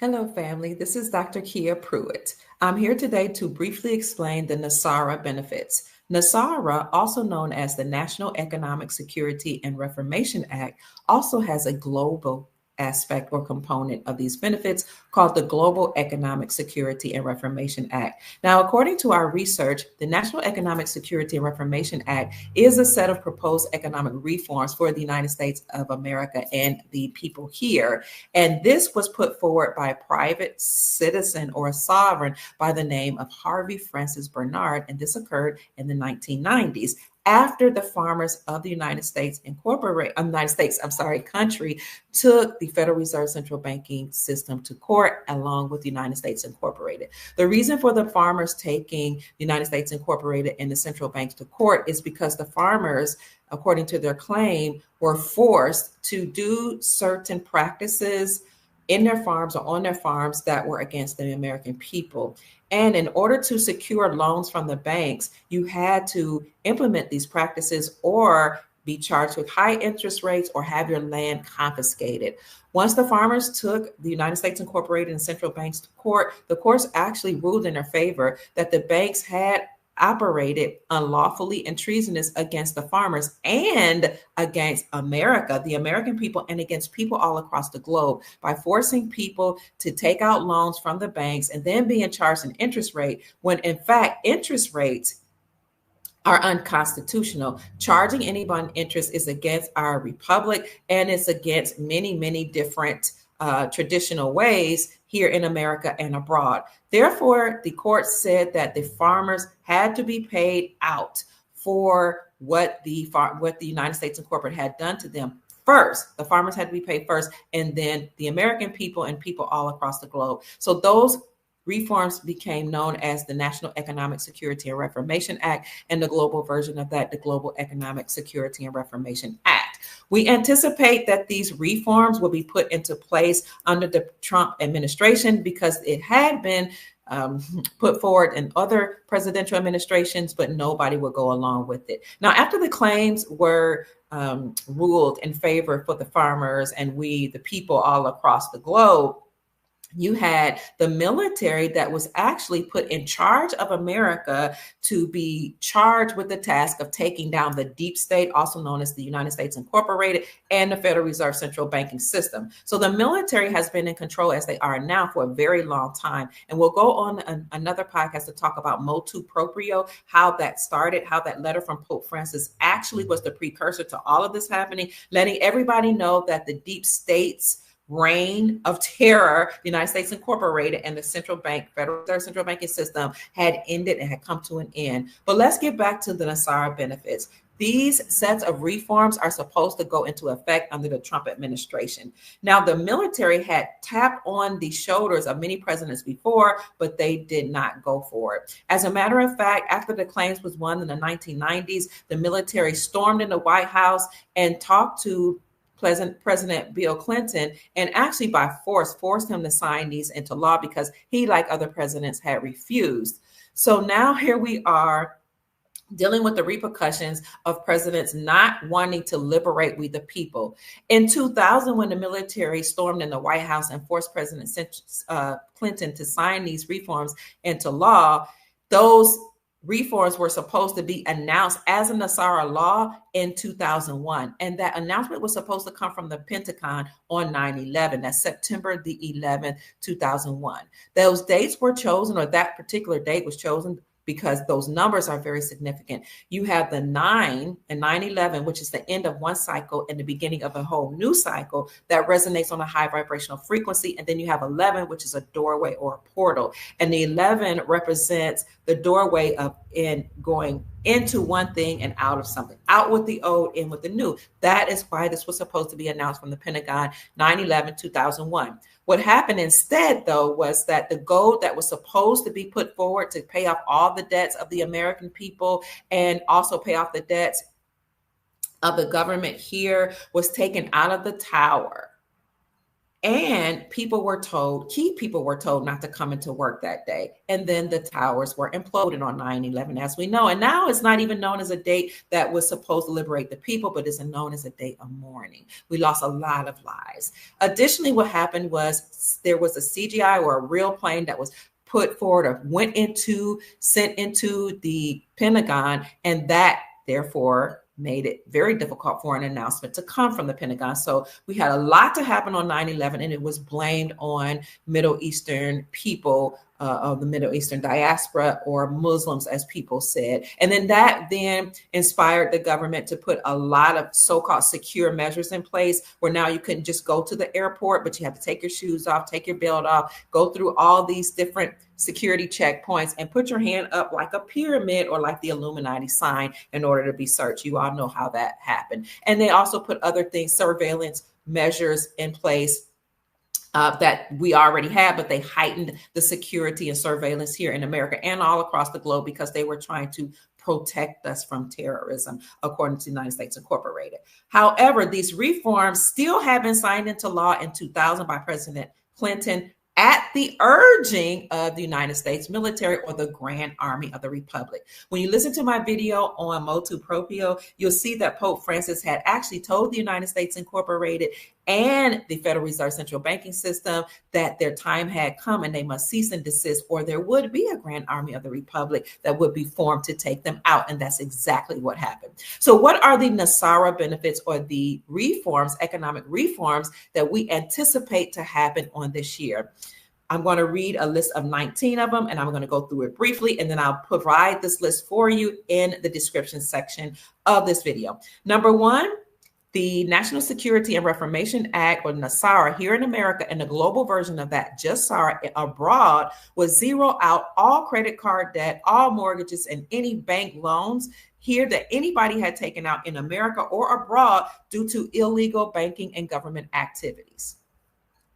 Hello, family. This is Dr. Kia Pruitt. I'm here today to briefly explain the NESARA benefits. NESARA, also known as the National Economic Security and Reformation Act, also has a global aspect or component of these benefits called the Global Economic Security and Reformation Act. Now, according to our research, the National Economic Security and Reformation Act is a set of proposed economic reforms for the United States of America and the people here. And this was put forward by a private citizen or a sovereign by the name of Harvey Francis Bernard, and this occurred in the 1990s after the farmers of the country took the Federal Reserve Central Banking System to court along with the United States Incorporated. The reason for the farmers taking the United States Incorporated and the central banks to court is because the farmers, according to their claim, were forced to do certain practices in their farms or on their farms that were against the American people. And in order to secure loans from the banks, you had to implement these practices or be charged with high interest rates or have your land confiscated. Once the farmers took the United States Incorporated and central banks to court, the courts actually ruled in their favor that the banks had operated unlawfully and treasonous against the farmers and against America, the American people, and against people all across the globe by forcing people to take out loans from the banks and then being charged an interest rate when in fact interest rates are unconstitutional. Charging anyone interest is against our republic and it's against many, many different traditional ways here in America and abroad. Therefore, the court said that the farmers had to be paid out for what the United States Incorporated had done to them. First, the farmers had to be paid first, and then the American people and people all across the globe. So those reforms became known as the National Economic Security and Reformation Act, and the global version of that, the Global Economic Security and Reformation Act. We anticipate that these reforms will be put into place under the Trump administration because it had been put forward in other presidential administrations, but nobody would go along with it. Now, after the claims were ruled in favor for the farmers and we, the people all across the globe, you had the military that was actually put in charge of America to be charged with the task of taking down the deep state, also known as the United States Incorporated, and the Federal Reserve Central Banking System. So the military has been in control as they are now for a very long time. And we'll go on another podcast to talk about motu proprio, how that started, how that letter from Pope Francis actually was the precursor to all of this happening, letting everybody know that the deep states reign of terror, the United States Incorporated and the central bank, Federal Reserve Central Banking System had ended and had come to an end. But let's get back to the NESARA benefits. These sets of reforms are supposed to go into effect under the Trump administration. Now, the military had tapped on the shoulders of many presidents before, but they did not go for it. As a matter of fact, after the claims was won in the 1990s, the military stormed in the White House and talked to President Bill Clinton and actually by forced him to sign these into law because he, like other presidents, had refused. So now here we are dealing with the repercussions of presidents not wanting to liberate we the people. In 2000, when the military stormed in the White House and forced President Clinton to sign these reforms into law, those reforms were supposed to be announced as a NESARA law in 2001. And that announcement was supposed to come from the Pentagon on 9/11. That's September the 11th, 2001. Those dates were chosen, or that particular date was chosen because those numbers are very significant. You have the 9 and 9/11, which is the end of one cycle and the beginning of a whole new cycle that resonates on a high vibrational frequency. And then you have 11, which is a doorway or a portal. And the 11 represents the doorway of going into one thing and out of something, out with the old, in with the new. That is why this was supposed to be announced from the Pentagon, 9/11, 2001. What happened instead, though, was that the gold that was supposed to be put forward to pay off all the debts of the American people and also pay off the debts of the government here was taken out of the tower And key people were told not to come into work that day. And then the towers were imploded on 9/11, as we know. And now it's not even known as a date that was supposed to liberate the people, but it's known as a date of mourning. We lost a lot of lives. Additionally, what happened was there was a CGI or a real plane that was put forward or sent into the Pentagon, and that therefore made it very difficult for an announcement to come from the Pentagon. So we had a lot to happen on 9/11, and it was blamed on Middle Eastern people of the Middle Eastern diaspora, or Muslims, as people said. And then that then inspired the government to put a lot of so-called secure measures in place, where now you couldn't just go to the airport, but you have to take your shoes off, take your belt off, go through all these different security checkpoints and put your hand up like a pyramid or like the Illuminati sign in order to be searched. You all know how that happened. And they also put other things, surveillance measures in place that we already had, but they heightened the security and surveillance here in America and all across the globe because they were trying to protect us from terrorism, according to United States Incorporated. However, these reforms still have been signed into law in 2000 by President Clinton at the urging of the United States military, or the Grand Army of the Republic. When you listen to my video on motu proprio, you'll see that Pope Francis had actually told the United States Incorporated and the Federal Reserve Central Banking System that their time had come and they must cease and desist, or there would be a Grand Army of the Republic that would be formed to take them out. And that's exactly what happened. So what are the NESARA benefits, or the reforms, economic reforms, that we anticipate to happen on this year? I'm going to read a list of 19 of them, and I'm going to go through it briefly, and then I'll provide this list for you in the description section of this video. Number one, the National Security and Reformation Act, or NESARA, here in America, and the global version of that, just SARA abroad, was zero out all credit card debt, all mortgages, and any bank loans here that anybody had taken out in America or abroad due to illegal banking and government activities.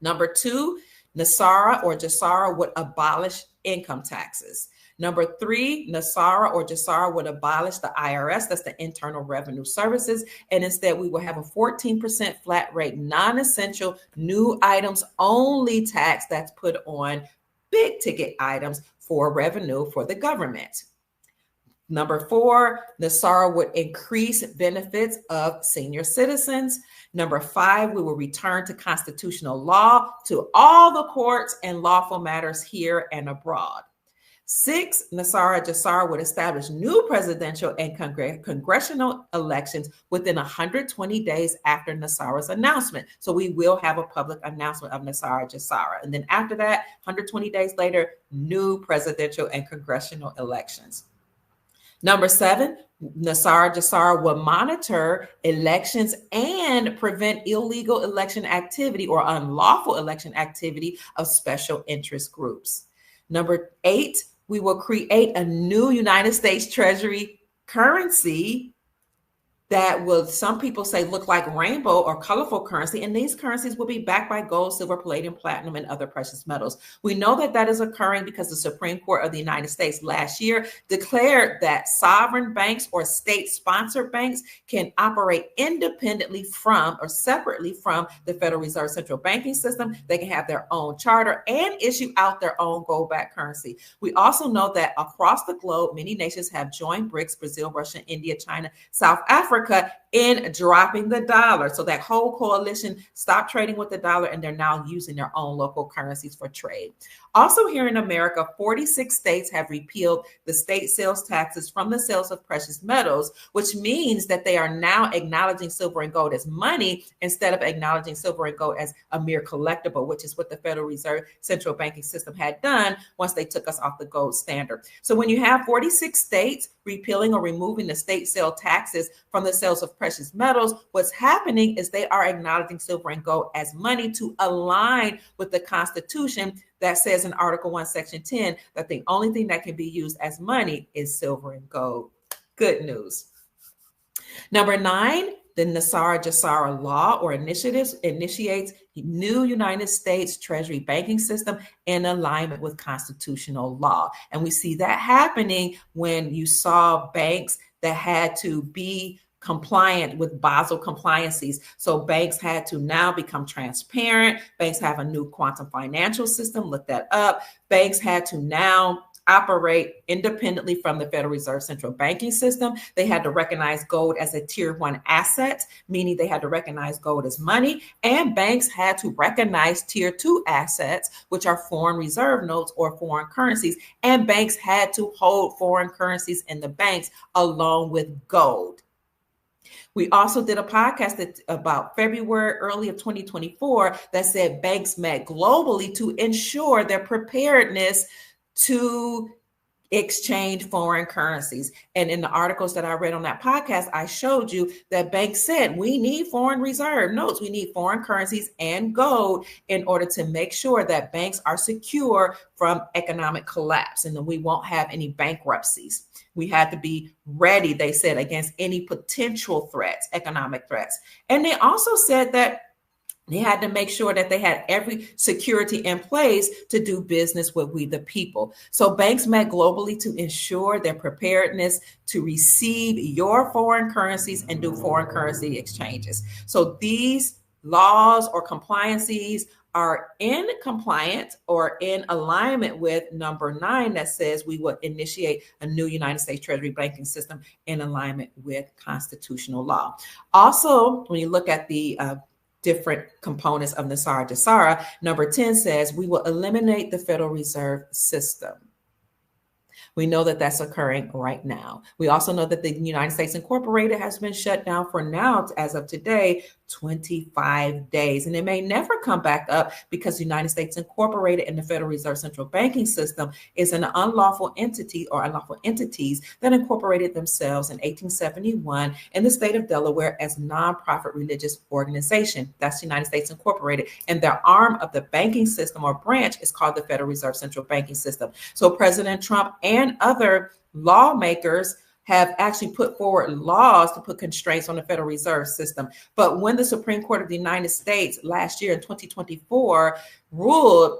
Number two, NESARA or GESARA would abolish income taxes. Number three, NESARA or GESARA would abolish the IRS, that's the Internal Revenue Services, and instead we will have a 14% flat rate, non-essential, new items only tax that's put on big ticket items for revenue for the government. Number four, NESARA would increase benefits of senior citizens. Number five, we will return to constitutional law to all the courts and lawful matters here and abroad. Six, NESARA GESARA would establish new presidential and congressional elections within 120 days after NESARA's announcement. So we will have a public announcement of NESARA GESARA. And then after that, 120 days later, new presidential and congressional elections. Number seven, NESARA GESARA will monitor elections and prevent illegal election activity or unlawful election activity of special interest groups. Number eight, we will create a new United States Treasury currency that will, some people say, look like rainbow or colorful currency. And these currencies will be backed by gold, silver, palladium, platinum, and other precious metals. We know that that is occurring because the Supreme Court of the United States last year declared that sovereign banks or state-sponsored banks can operate independently from or separately from the Federal Reserve Central Banking System. They can have their own charter and issue out their own gold-backed currency. We also know that across the globe, many nations have joined BRICS, Brazil, Russia, India, China, South Africa, in dropping the dollar. So that whole coalition stopped trading with the dollar, and they're now using their own local currencies for trade. Also here in America, 46 states have repealed the state sales taxes from the sales of precious metals, which means that they are now acknowledging silver and gold as money instead of acknowledging silver and gold as a mere collectible, which is what the Federal Reserve Central Banking System had done once they took us off the gold standard. So when you have 46 states repealing or removing the state sale taxes from the sales of precious metals, what's happening is they are acknowledging silver and gold as money to align with the Constitution that says in Article 1, Section 10, that the only thing that can be used as money is silver and gold. Good news. Number nine, the NESARA GESARA law or initiatives initiates new United States Treasury banking system in alignment with constitutional law. And we see that happening when you saw banks that had to be compliant with Basel compliances. So banks had to now become transparent. Banks have a new quantum financial system. Look that up. Banks had to now operate independently from the Federal Reserve central banking system. They had to recognize gold as a tier 1 asset, meaning they had to recognize gold as money, and banks had to recognize tier 2 assets, which are foreign reserve notes or foreign currencies, and banks had to hold foreign currencies in the banks along with gold. We also did a podcast about February early of 2024 that said banks met globally to ensure their preparedness to exchange foreign currencies. And in the articles that I read on that podcast, I showed you that banks said we need foreign reserve notes, we need foreign currencies and gold in order to make sure that banks are secure from economic collapse and that we won't have any bankruptcies. We had to be ready, they said, against any potential threats, economic threats. And they also said that they had to make sure that they had every security in place to do business with we the people. So banks met globally to ensure their preparedness to receive your foreign currencies and do foreign currency exchanges. So these laws or compliances are in compliance or in alignment with number 9 that says we will initiate a new United States Treasury banking system in alignment with constitutional law. Also, when you look at the different components of NESARA GESARA, number 10 says we will eliminate the Federal Reserve System. We know that that's occurring right now. We also know that the United States Incorporated has been shut down for now, as of today, 25 days. And it may never come back up because the United States Incorporated and the Federal Reserve Central Banking System is an unlawful entity or unlawful entities that incorporated themselves in 1871 in the state of Delaware as nonprofit religious organization. That's the United States Incorporated. And their arm of the banking system or branch is called the Federal Reserve Central Banking System. So President Trump and other lawmakers have actually put forward laws to put constraints on the Federal Reserve System. But when the Supreme Court of the United States last year in 2024 ruled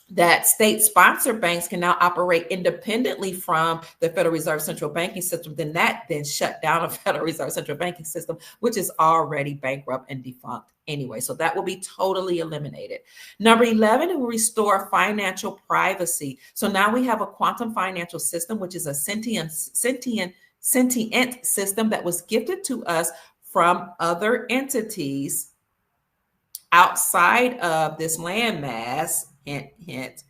that state-sponsored banks can now operate independently from the Federal Reserve Central Banking System, then shut down the Federal Reserve Central Banking System, which is already bankrupt and defunct anyway. So that will be totally eliminated. Number 11, it will restore financial privacy. So now we have a quantum financial system, which is a sentient system that was gifted to us from other entities outside of this landmass, hint,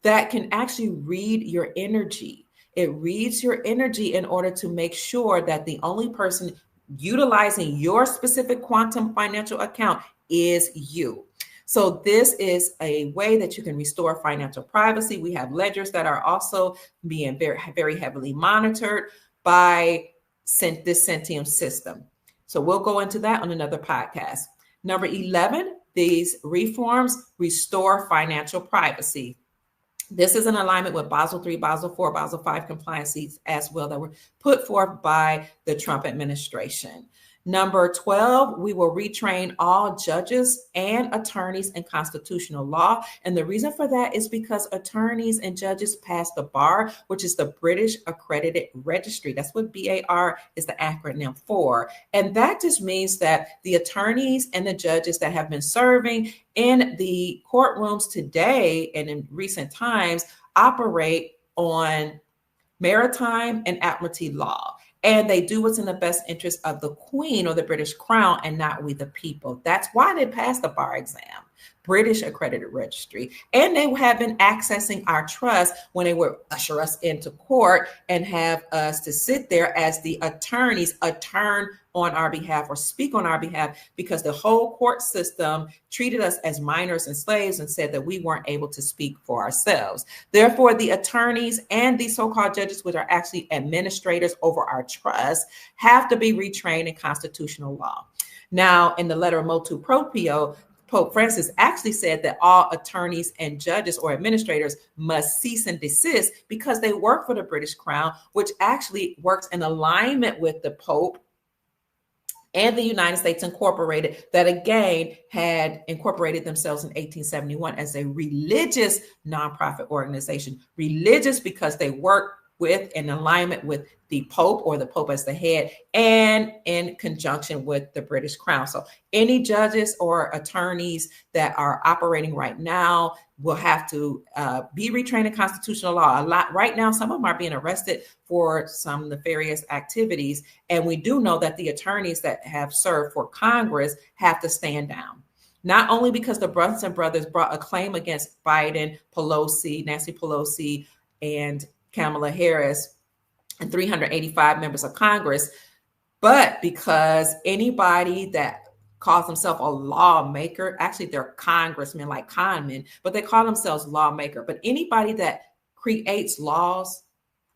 that can actually read your energy. It reads your energy in order to make sure that the only person utilizing your specific quantum financial account is you. So this is a way that you can restore financial privacy. We have ledgers that are also being very, very heavily monitored by this Centium system. So we'll go into that on another podcast. Number 11, these reforms restore financial privacy. This is in alignment with Basel III, Basel IV, Basel V compliances as well that were put forth by the Trump administration. Number 12, we will retrain all judges and attorneys in constitutional law. And the reason for that is because attorneys and judges pass the bar, which is the British Accredited Registry. That's what BAR is the acronym for. And that just means that the attorneys and the judges that have been serving in the courtrooms today and in recent times operate on maritime and admiralty law. And they do what's in the best interest of the Queen or the British Crown and not we the people. That's why they passed the bar exam, British Accredited Registry. And they have been accessing our trust when they would usher us into court and have us to sit there as the attorneys attorney on our behalf or speak on our behalf, because the whole court system treated us as minors and slaves and said that we weren't able to speak for ourselves. Therefore, the attorneys and the so-called judges, which are actually administrators over our trust, have to be retrained in constitutional law. Now, in the letter of Motu Proprio, Pope Francis actually said that all attorneys and judges or administrators must cease and desist because they work for the British Crown, which actually works in alignment with the Pope and the United States Incorporated, that again had incorporated themselves in 1871 as a religious nonprofit organization. Religious because they work with, in alignment with the Pope, or the Pope as the head, and in conjunction with the British Crown. So any judges or attorneys that are operating right now will have to be retrained in constitutional law. A lot right now, some of them are being arrested for some nefarious activities. And we do know that the attorneys that have served for Congress have to stand down. Not only because the Brunson brothers brought a claim against Biden, Pelosi, Nancy Pelosi, and Kamala Harris, and 385 members of Congress, but because anybody that calls themselves a lawmaker, actually they're congressmen like conmen, but they call themselves lawmaker. But anybody that creates laws,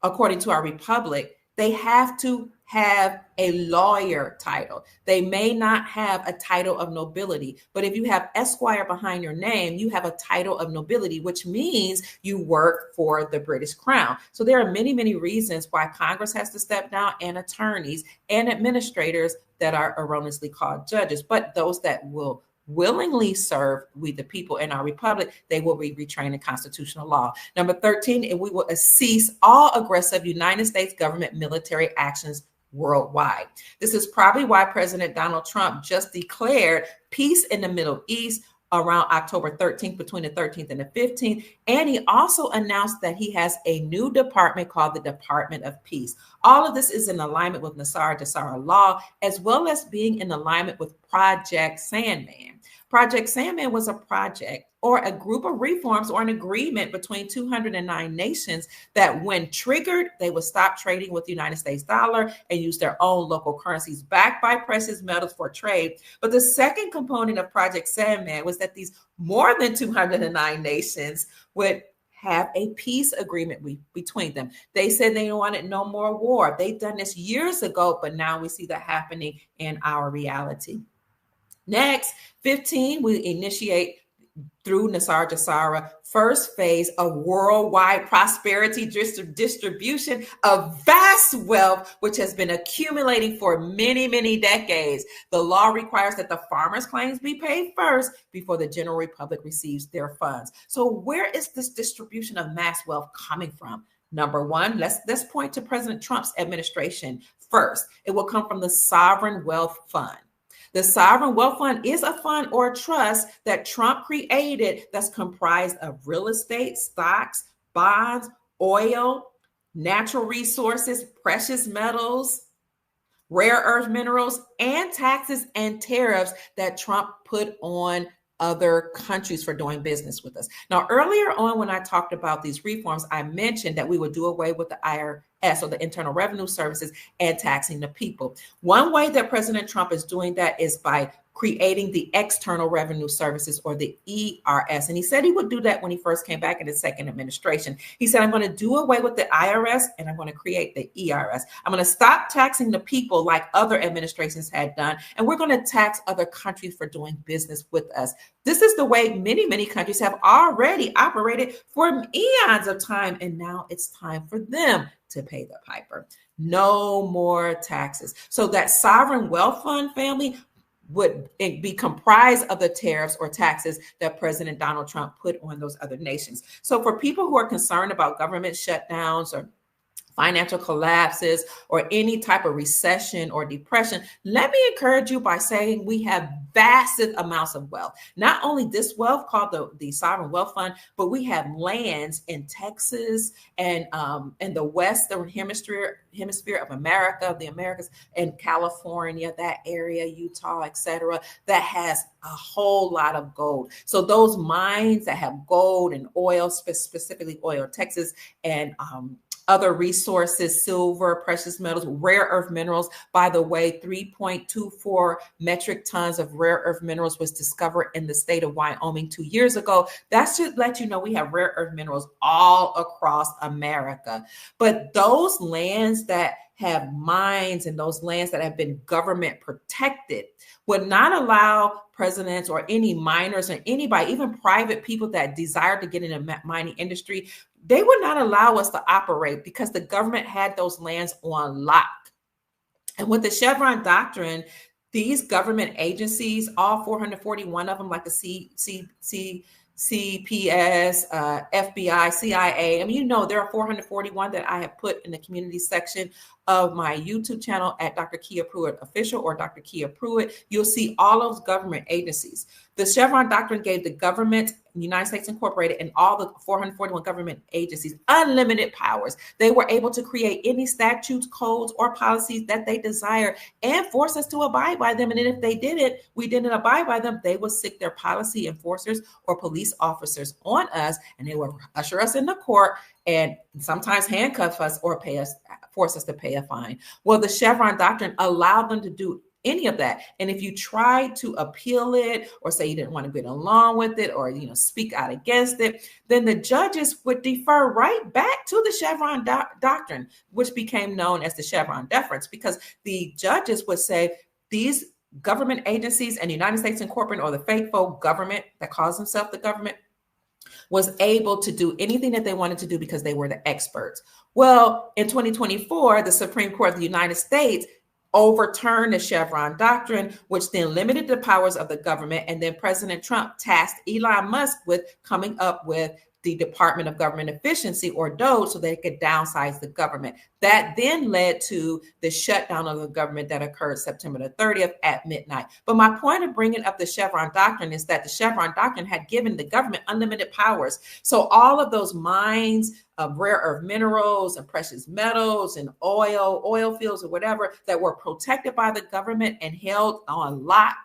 according to our republic, they have to have a lawyer title. They may not have a title of nobility, but if you have Esquire behind your name, you have a title of nobility, which means you work for the British Crown. So there are many, many reasons why Congress has to step down, and attorneys and administrators that are erroneously called judges. But those that will willingly serve we the people in our republic, they will be retrained in constitutional law. Number 13, and we will cease all aggressive United States government military actions worldwide. This is probably why President Donald Trump just declared peace in the Middle East around October 13th, between the 13th and the 15th. And he also announced that he has a new department called the Department of Peace. All of this is in alignment with Nasara Jasara law, as well as being in alignment with Project Sandman. Project Sandman was a project or a group of reforms or an agreement between 209 nations that, when triggered, they would stop trading with the United States dollar and use their own local currencies backed by precious metals for trade. But the second component of Project Sandman was that these more than 209 nations would have a peace agreement between them. They said they wanted no more war. They've done this years ago, but now we see that happening in our reality. Next, 15, we initiate through Nasara Jasara first phase of worldwide prosperity distribution of vast wealth, which has been accumulating for many, many decades. The law requires that the farmers' claims be paid first before the general republic receives their funds. So where is this distribution of mass wealth coming from? Number one, let's point to President Trump's administration first. It will come from the Sovereign Wealth Fund. The Sovereign Wealth Fund is a fund or a trust that Trump created that's comprised of real estate, stocks, bonds, oil, natural resources, precious metals, rare earth minerals, and taxes and tariffs that Trump put on other countries for doing business with us. Now, earlier on, when I talked about these reforms, I mentioned that we would do away with the IRS, or the Internal Revenue Services, and taxing the people. One way that President Trump is doing that is by creating the External Revenue Services, or the ERS. And he said he would do that when he first came back in his second administration. He said, I'm going to do away with the IRS and I'm going to create the ERS. I'm going to stop taxing the people like other administrations had done. And we're going to tax other countries for doing business with us. This is the way many, many countries have already operated for eons of time. And now it's time for them to pay the piper. No more taxes. So that Sovereign Wealth Fund, family, would be comprised of the tariffs or taxes that President Donald Trump put on those other nations. So for people who are concerned about government shutdowns or financial collapses or any type of recession or depression, let me encourage you by saying we have vast amounts of wealth. Not only this wealth called the Sovereign Wealth Fund, but we have lands in Texas and in the Western hemisphere of America, the Americas, and California, that area, Utah, etc., that has a whole lot of gold. So those mines that have gold and oil, specifically oil, Texas, and other resources, silver, precious metals, rare earth minerals. By the way, 3.24 metric tons of rare earth minerals was discovered in the state of Wyoming 2 years ago. That should let you know we have rare earth minerals all across America. But those lands that have mines and those lands that have been government protected would not allow presidents or any miners or anybody, even private people that desire to get in the mining industry, they would not allow us to operate because the government had those lands on lock. And with the Chevron doctrine, these government agencies, all 441 of them, like the CPS, FBI, CIA. I mean, you know, there are 441 that I have put in the community section of my YouTube channel at Dr. Kia Pruitt Official or Dr. Kia Pruitt. You'll see all those government agencies. The Chevron Doctrine gave the government, United States Incorporated, and all the 441 government agencies unlimited powers. They were able to create any statutes, codes, or policies that they desire and force us to abide by them. And then if they didn't, we didn't abide by them, they would sic their policy enforcers or police officers on us, and they would usher us into court and sometimes handcuff us or force us to pay a fine. Well, the Chevron Doctrine allowed them to do any of that. And if you try to appeal it or say you didn't want to get along with it or, you know, speak out against it, then the judges would defer right back to the Chevron Doctrine, which became known as the Chevron deference, because the judges would say these government agencies and the United States Incorporated, or the faithful government that calls themselves the government, was able to do anything that they wanted to do because they were the experts. Well, in 2024, the Supreme Court of the United States overturned the Chevron Doctrine, which then limited the powers of the government. And then President Trump tasked Elon Musk with coming up with the Department of Government Efficiency, or DOGE, so they could downsize the government. That then led to the shutdown of the government that occurred September the 30th at midnight. But my point of bringing up the Chevron Doctrine is that the Chevron Doctrine had given the government unlimited powers. So all of those mines of rare earth minerals and precious metals and oil fields or whatever that were protected by the government and held on lock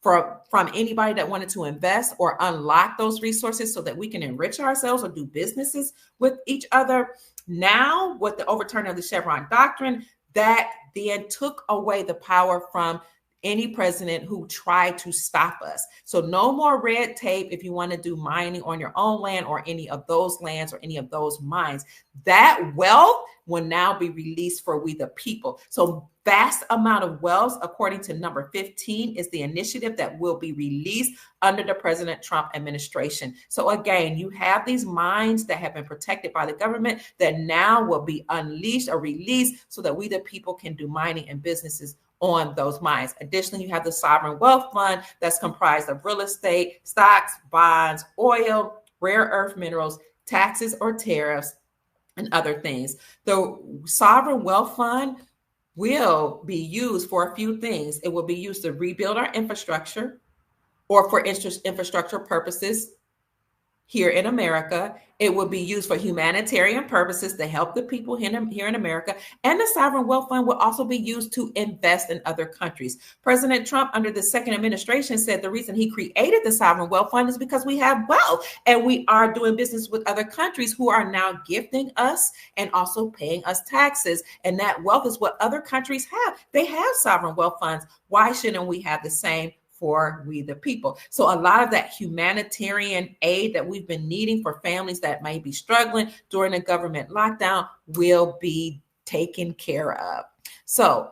from anybody that wanted to invest or unlock those resources so that we can enrich ourselves or do businesses with each other. Now, with the overturn of the Chevron Doctrine, that then took away the power from any president who tried to stop us. So no more red tape if you want to do mining on your own land or any of those lands or any of those mines. That wealth will now be released for we the people. So vast amount of wealth, according to number 15, is the initiative that will be released under the President Trump administration. So again, you have these mines that have been protected by the government that now will be unleashed or released so that we the people can do mining and businesses on those mines. Additionally, you have the Sovereign Wealth Fund that's comprised of real estate, stocks, bonds, oil, rare earth minerals, taxes or tariffs, and other things. The Sovereign Wealth Fund will be used for a few things. It will be used to rebuild our infrastructure or for infrastructure purposes here in America. It will be used for humanitarian purposes to help the people here in America. And the Sovereign Wealth Fund will also be used to invest in other countries. President Trump, under the second administration, said the reason he created the Sovereign Wealth Fund is because we have wealth and we are doing business with other countries who are now gifting us and also paying us taxes. And that wealth is what other countries have. They have sovereign wealth funds. Why shouldn't we have the same for we the people? So a lot of that humanitarian aid that we've been needing for families that may be struggling during the government lockdown will be taken care of. So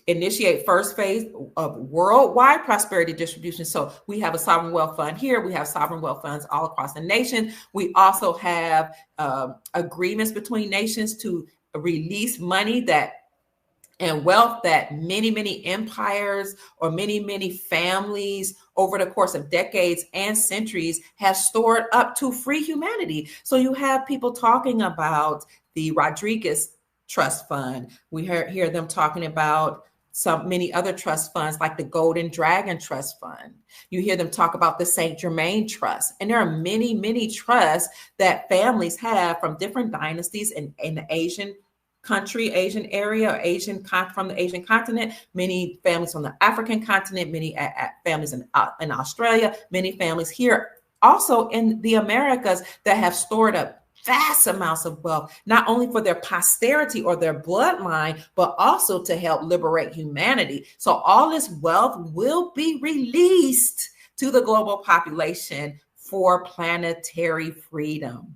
initiate first phase of worldwide prosperity distribution. So we have a sovereign wealth fund here. We have sovereign wealth funds all across the nation. We also have agreements between nations to release money and wealth that many empires or many families over the course of decades and centuries have stored up to free humanity. So you have people talking about the Rodriguez Trust Fund. We hear them talking about many other trust funds like the Golden Dragon Trust Fund. You hear them talk about the Saint Germain Trust. And there are many trusts that families have from different dynasties in the Asian area, or from the Asian continent, many families from the African continent, many families in Australia, many families here, also in the Americas, that have stored up vast amounts of wealth, not only for their posterity or their bloodline, but also to help liberate humanity. So all this wealth will be released to the global population for planetary freedom.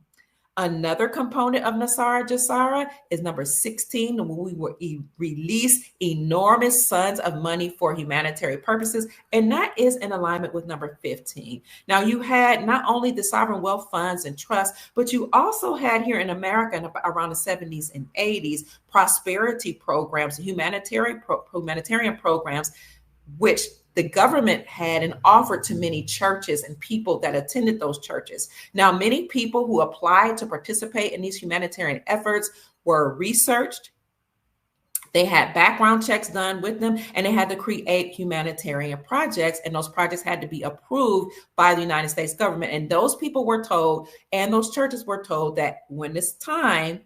Another component of NESARA GESARA is number 16, where we will release enormous sums of money for humanitarian purposes, and that is in alignment with number 15. Now, you had not only the sovereign wealth funds and trusts, but you also had here in America around the 70s and 80s prosperity programs, humanitarian programs, which the government had and offered to many churches and people that attended those churches. Now, many people who applied to participate in these humanitarian efforts were researched. They had background checks done with them, and they had to create humanitarian projects, and those projects had to be approved by the United States government. And those people were told, and those churches were told, that when it's time,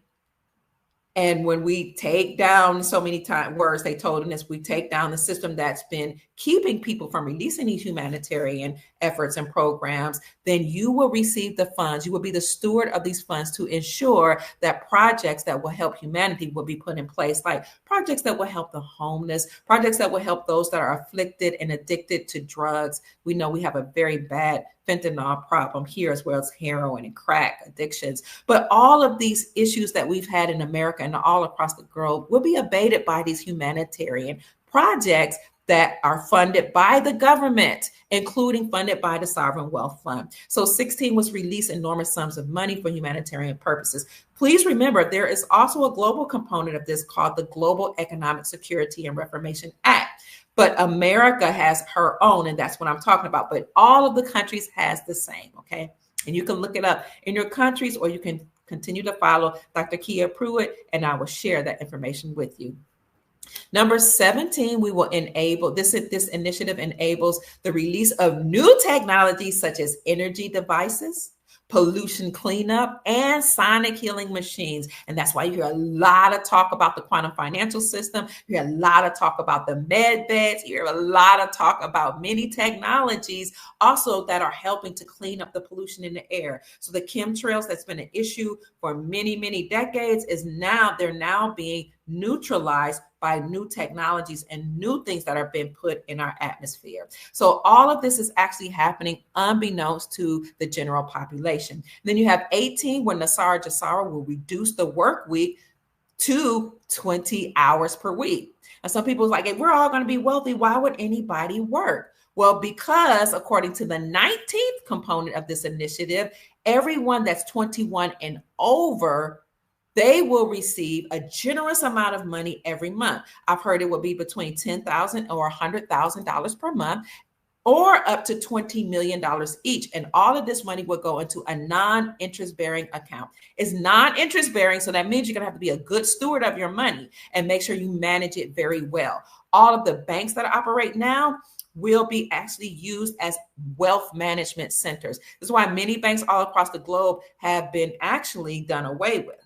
and when we take down, so many words they told us, we take down the system that's been keeping people from releasing these humanitarian efforts and programs, then you will receive the funds. You will be the steward of these funds to ensure that projects that will help humanity will be put in place, like projects that will help the homeless, projects that will help those that are afflicted and addicted to drugs. We know we have a very bad fentanyl problem here, as well as heroin and crack addictions. But all of these issues that we've had in America and all across the globe will be abated by these humanitarian projects that are funded by the government, including funded by the Sovereign Wealth Fund. So 16 was released enormous sums of money for humanitarian purposes. Please remember, there is also a global component of this called the Global Economic Security and Reformation Act. But America has her own, and that's what I'm talking about. But all of the countries has the same, okay? And you can look it up in your countries, or you can continue to follow Dr. Kia Pruitt, and I will share that information with you. Number 17, we will enable, this initiative enables the release of new technologies such as energy devices, pollution cleanup, and sonic healing machines. And that's why you hear a lot of talk about the quantum financial system. You hear a lot of talk about the med beds. You hear a lot of talk about many technologies also that are helping to clean up the pollution in the air. So the chemtrails that's been an issue for many, many decades they're now being neutralized by new technologies and new things that are being put in our atmosphere. So all of this is actually happening unbeknownst to the general population. Then you have 18, where NESARA GESARA will reduce the work week to 20 hours per week. And some people are like, if we're all going to be wealthy, why would anybody work? Well, because according to the 19th component of this initiative, everyone that's 21 and over, they will receive a generous amount of money every month. I've heard it will be between $10,000 or $100,000 per month, or up to $20 million each. And all of this money will go into a non-interest bearing account. It's non-interest bearing, so that means you're gonna have to be a good steward of your money and make sure you manage it very well. All of the banks that operate now will be actually used as wealth management centers. This is why many banks all across the globe have been actually done away with.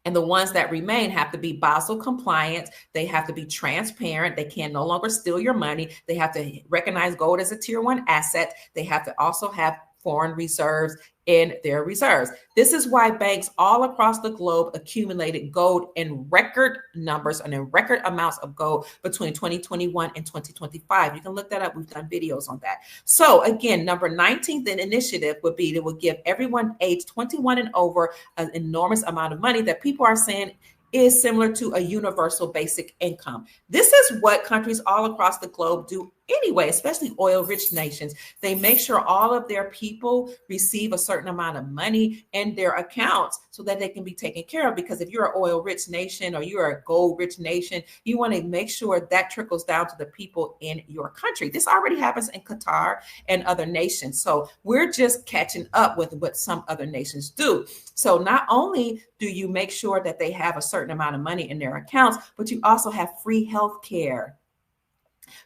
And the ones that remain have to be Basel compliant. They have to be transparent. They can no longer steal your money. They have to recognize gold as a tier 1 asset. They have to also have foreign reserves in their reserves. This is why banks all across the globe accumulated gold in record numbers and in record amounts of gold between 2021 and 2025. You can look that up. We've done videos on that. So again, number 19th initiative would be that will give everyone age 21 and over an enormous amount of money that people are saying is similar to a universal basic income. This is what countries all across the globe do anyway, especially oil-rich nations. They make sure all of their people receive a certain amount of money in their accounts so that they can be taken care of. Because if you're an oil-rich nation or you're a gold-rich nation, you want to make sure that trickles down to the people in your country. This already happens in Qatar and other nations. So we're just catching up with what some other nations do. So not only do you make sure that they have a certain amount of money in their accounts, but you also have free health care,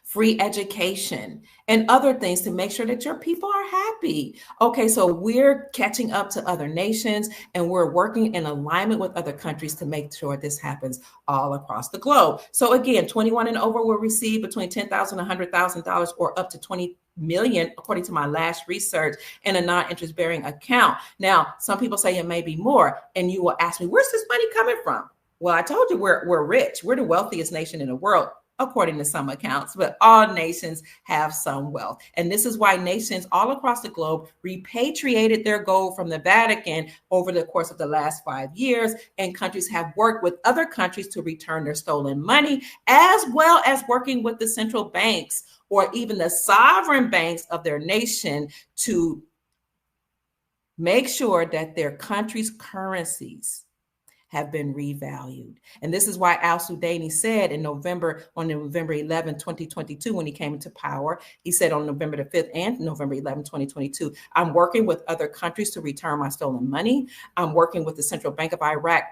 free education, and other things to make sure that your people are happy. Okay, so we're catching up to other nations, and we're working in alignment with other countries to make sure this happens all across the globe. So again, 21 and over will receive between $10,000 and $100,000 or up to $20 million, according to my last research, in a non-interest bearing account. Now, some people say it may be more, and you will ask me, where's this money coming from? Well, I told you we're rich. We're the wealthiest nation in the world, according to some accounts, but all nations have some wealth. And this is why nations all across the globe repatriated their gold from the Vatican over the course of the last 5 years. And countries have worked with other countries to return their stolen money, as well as working with the central banks or even the sovereign banks of their nation to make sure that their country's currencies have been revalued. And this is why al-Sudani said on November 11, 2022, when he came into power, he said on November the 5th and November 11, 2022, I'm working with other countries to return my stolen money. I'm working with the Central Bank of Iraq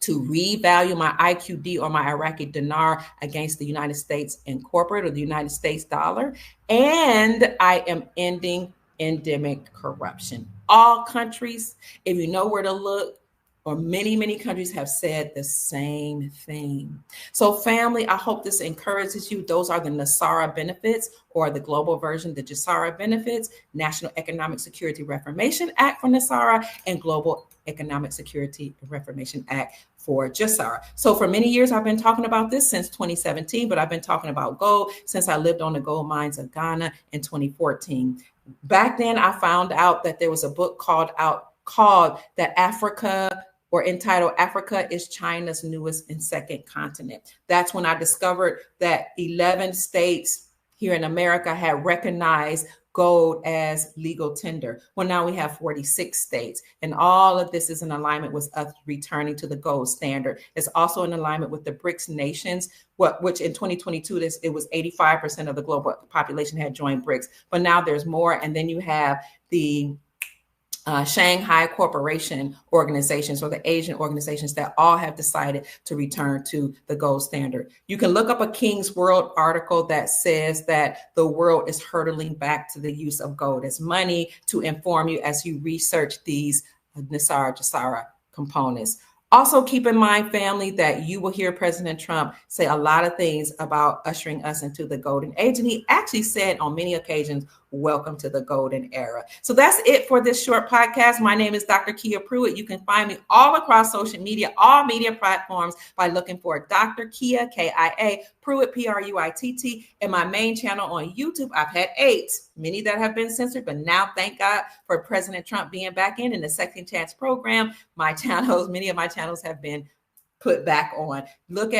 to revalue my IQD or my Iraqi dinar against the United States incorporated or the United States dollar. And I am ending endemic corruption. All countries, if you know where to look, or many countries have said the same thing. So family, I hope this encourages you. Those are the NESARA benefits, or the global version, the GESARA benefits, National Economic Security Reformation Act for NESARA, and Global Economic Security Reformation Act for GESARA. So for many years, I've been talking about this since 2017, but I've been talking about gold since I lived on the gold mines of Ghana in 2014. Back then, I found out that there was a book called that Africa, or entitled Africa is China's Newest and Second Continent. That's when I discovered that 11 states here in America had recognized gold as legal tender. Well, now we have 46 states, and all of this is in alignment with us returning to the gold standard. It's also in alignment with the BRICS nations, which in 2022, it was 85% of the global population had joined BRICS, but now there's more. And then you have the Shanghai Cooperation organizations, or the Asian organizations, that all have decided to return to the gold standard. You can look up a King's World article that says that the world is hurtling back to the use of gold as money, to inform you as you research these NESARA, GESARA components. Also, keep in mind, family, that you will hear President Trump say a lot of things about ushering us into the golden age. And he actually said on many occasions, welcome to the golden era. So that's it for this short podcast. My name is Dr. Kia Pruitt. You can find me all across social media, all media platforms, by looking for Dr. Kia, K-I-A, Pruitt, P-R-U-I-T-T. And my main channel on YouTube, I've had 8, many that have been censored, but now thank God for President Trump being back in the Second Chance program. Many of my channels have been put back on. Look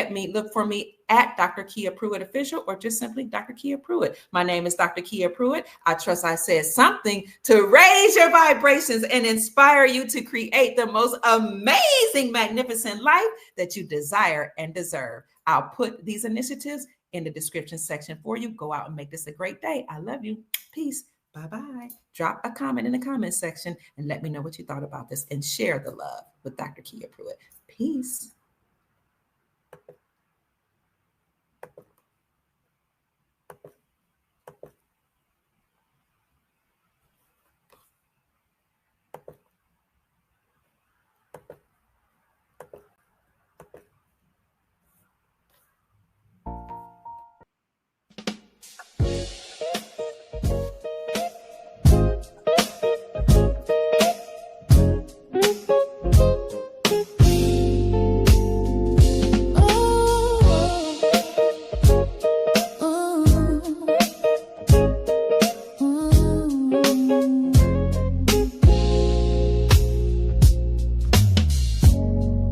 for me at Dr. Kia Pruitt Official, or just simply Dr. Kia Pruitt. My name is Dr. Kia Pruitt. I trust I said something to raise your vibrations and inspire you to create the most amazing, magnificent life that you desire and deserve. I'll put these initiatives in the description section for you. Go out and make this a great day. I love you. Peace. Bye-bye. Drop a comment in the comment section and let me know what you thought about this, and share the love with Dr. Kia Pruitt. Peace.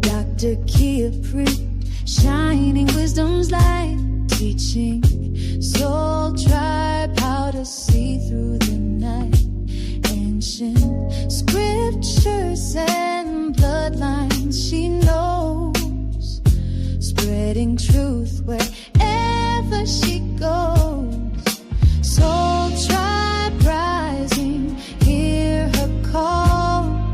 Dr. Kia Pruitt, shining wisdom's light, teaching soul tribe how to see through the night. Ancient scriptures and bloodlines she knows, spreading truth wherever she goes. Soul tribe rising, hear her call,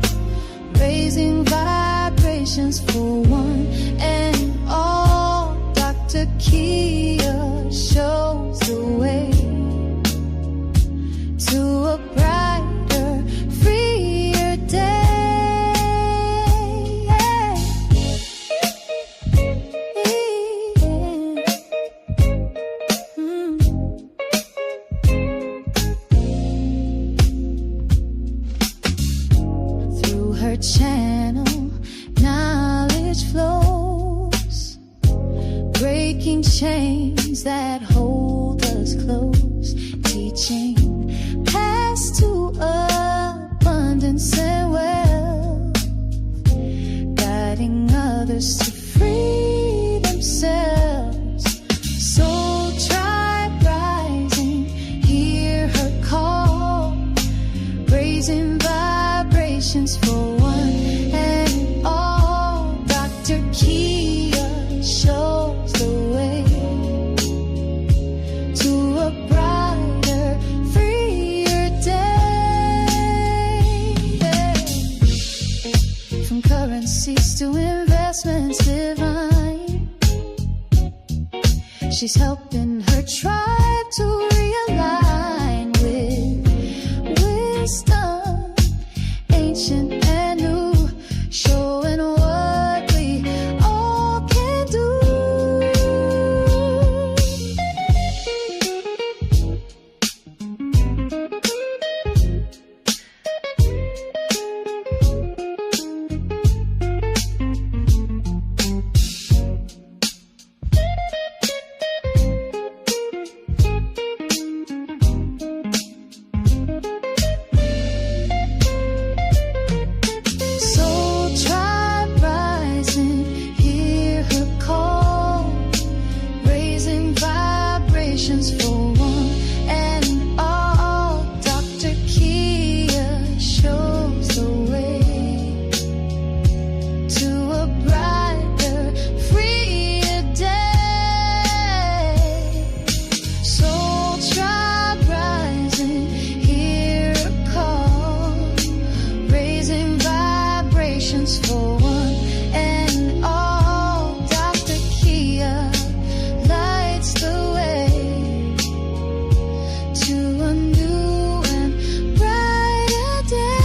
raising vibrations for one and all. Dr. Kia shows the way to a brighter, freer day. Through her channel, knowledge flows, breaking chains that hold us close, teaching paths to abundance and wealth, guiding others to free themselves. Soul tribe rising, hear her call, raising vibrations for one and all. Kia shows the way to a brighter, freer day. From currencies to investments divine, she's helping her tribe to realign with wisdom, ancient and new, showing what we all can do. Soul tribe rising, hear her call, raising vibrations for one and all. Dr. Kia shows the way to a brighter, freer day. Soul tribe rising, hear a call, raising vibrations for one and all. Dr. Kia lights the way to a new and brighter day.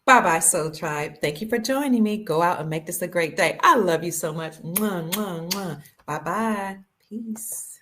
Bye-bye, Soul Tribe. Thank you for joining me. Go out and make this a great day. I love you so much. Mwah, mwah, mwah. Bye-bye. Peace.